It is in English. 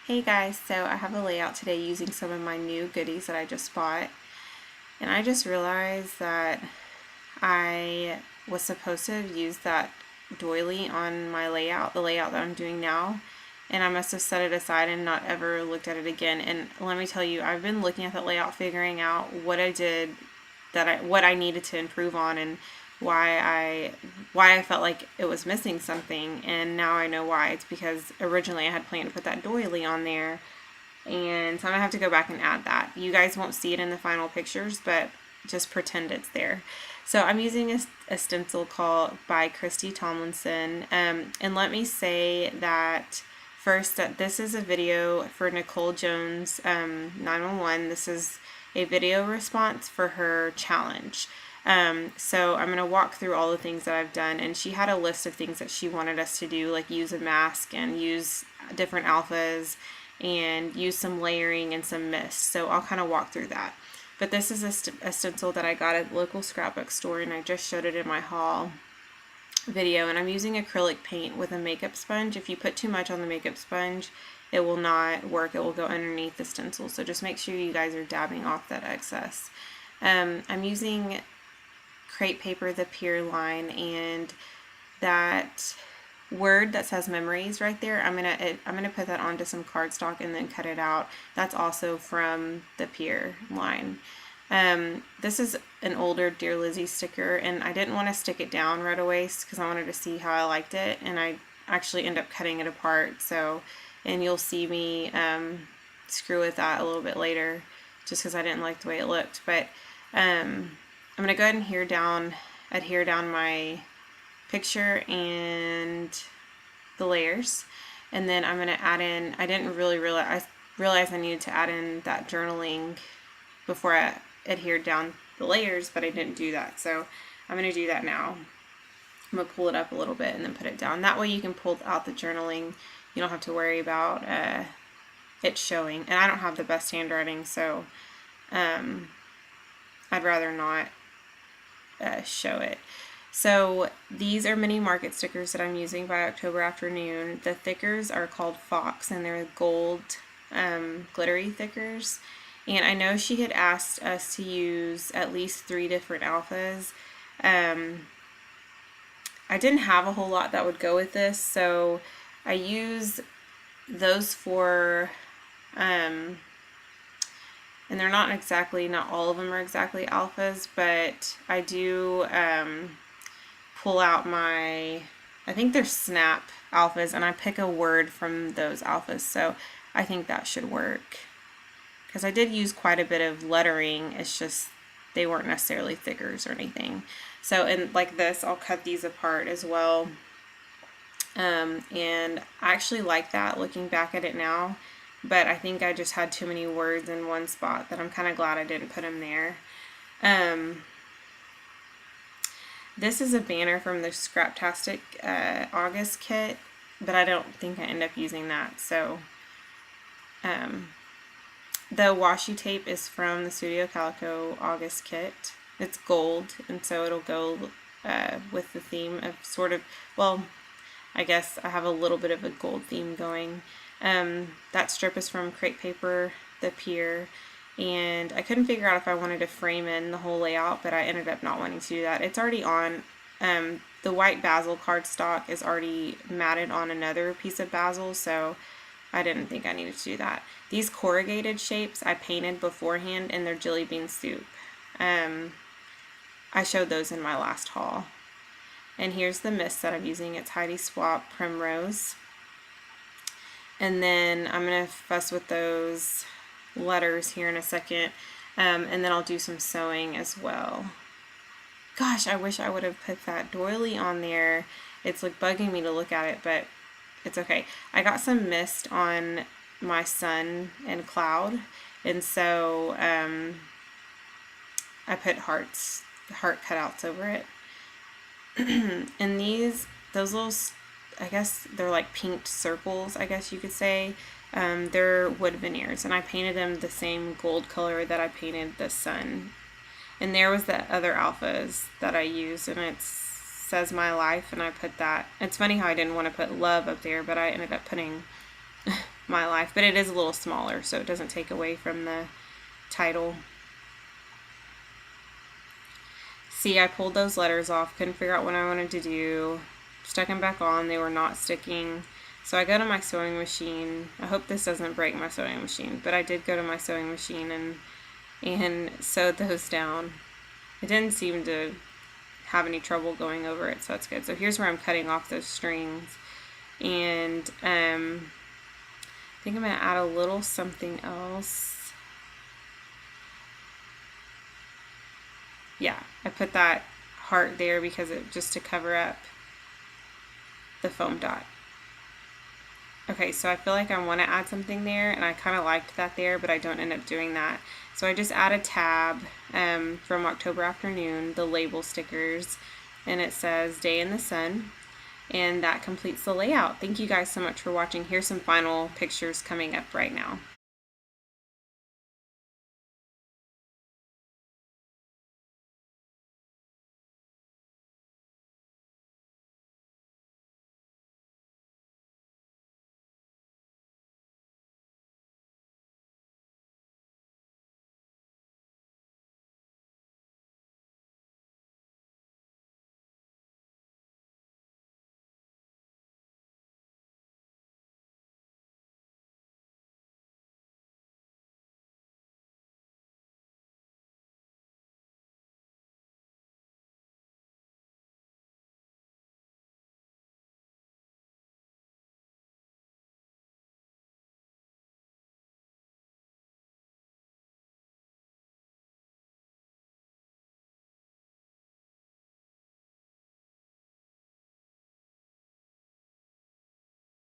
Hey guys, so I have a layout today using some of my new goodies that I just bought, and I just realized that I was supposed to have used that doily on my layout, the layout that I'm doing now, and I must have set it aside and not ever looked at it again. And let me tell you, I've been looking at that layout, figuring out what I did, what I needed to improve on, and why I felt like it was missing something. And now I know why. It's because originally I had planned to put that doily on there, and so I'm gonna have to go back and add that. You guys won't see it in the final pictures, but just pretend it's there. So I'm using a stencil called by Christy Tomlinson, and let me say that first that this is a video for Nicole Jones 911. This is a video response for her challenge. So I'm going to walk through all the things that I've done, and she had a list of things that she wanted us to do, like use a mask and use different alphas and use some layering and some mist. So I'll kind of walk through that. But this is a stencil that I got at the local scrapbook store, and I just showed it in my haul video. And I'm using acrylic paint with a makeup sponge. If you put too much on the makeup sponge, it will not work. It will go underneath the stencil. So just make sure you guys are dabbing off that excess. I'm using crepe paper, the pier line, and that word that says memories right there, I'm gonna put that onto some cardstock and then cut it out. That's also from the pier line. This is an older Dear Lizzie sticker, and I didn't want to stick it down right away because I wanted to see how I liked it, and I actually end up cutting it apart. So, and you'll see me screw with that a little bit later, just because I didn't like the way it looked. But I'm gonna go ahead and adhere down my picture and the layers, and then I'm gonna add in, I didn't really realize I needed to add in that journaling before I adhered down the layers, but I didn't do that, so I'm gonna do that now. I'm gonna pull it up a little bit and then put it down. That way you can pull out the journaling. You don't have to worry about it showing, and I don't have the best handwriting, so I'd rather not show it. So these are mini market stickers that I'm using by October Afternoon. The thickers are called Fox, and they're gold glittery thickers. And I know she had asked us to use at least 3 different alphas. I didn't have a whole lot that would go with this, so I use those 4, and they're not all of them are exactly alphas, but I do pull out I think they're snap alphas, and I pick a word from those alphas, so I think that should work. Because I did use quite a bit of lettering, it's just they weren't necessarily thickers or anything. So, and like this, I'll cut these apart as well. And I actually like that looking back at it now, but I think I just had too many words in one spot that I'm kind of glad I didn't put them there. This is a banner from the Scraptastic August kit, but I don't think I end up using that. So the washi tape is from the Studio Calico August kit. It's gold, and so it'll go with the theme of sort of, well, I guess I have a little bit of a gold theme going. That strip is from Crepe Paper, the Pier, and I couldn't figure out if I wanted to frame in the whole layout, but I ended up not wanting to do that. It's already on, the white basil cardstock is already matted on another piece of basil, so I didn't think I needed to do that. These corrugated shapes I painted beforehand, and they're jelly bean soup. I showed those in my last haul. And here's the mist that I'm using. It's Heidi Swap Primrose. And then I'm going to fuss with those letters here in a second, and then I'll do some sewing as well. Gosh, I wish I would have put that doily on there. It's like bugging me to look at it, but it's okay. I got some mist on my sun and cloud, and so I put heart cutouts over it. And those little, I guess they're like pinked circles, I guess you could say. They're wood veneers, and I painted them the same gold color that I painted the sun. And there was the other alphas that I used, and it says My Life, and I put that. It's funny how I didn't want to put love up there, but I ended up putting my life, but it is a little smaller, so it doesn't take away from the title. See, I pulled those letters off, couldn't figure out what I wanted to do, stuck them back on, they were not sticking. So I go to my sewing machine. I hope this doesn't break my sewing machine, but I did go to my sewing machine and sewed those down. It didn't seem to have any trouble going over it, so that's good. So here's where I'm cutting off those strings, and I think I'm going to add a little something else. Yeah, I put that heart there because it just to cover up the foam dot. Okay, so I feel like I want to add something there, and I kind of liked that there, but I don't end up doing that. So I just add a tab from October Afternoon, the label stickers, and it says Day in the Sun, and that completes the layout. Thank you guys so much for watching. Here's some final pictures coming up right now.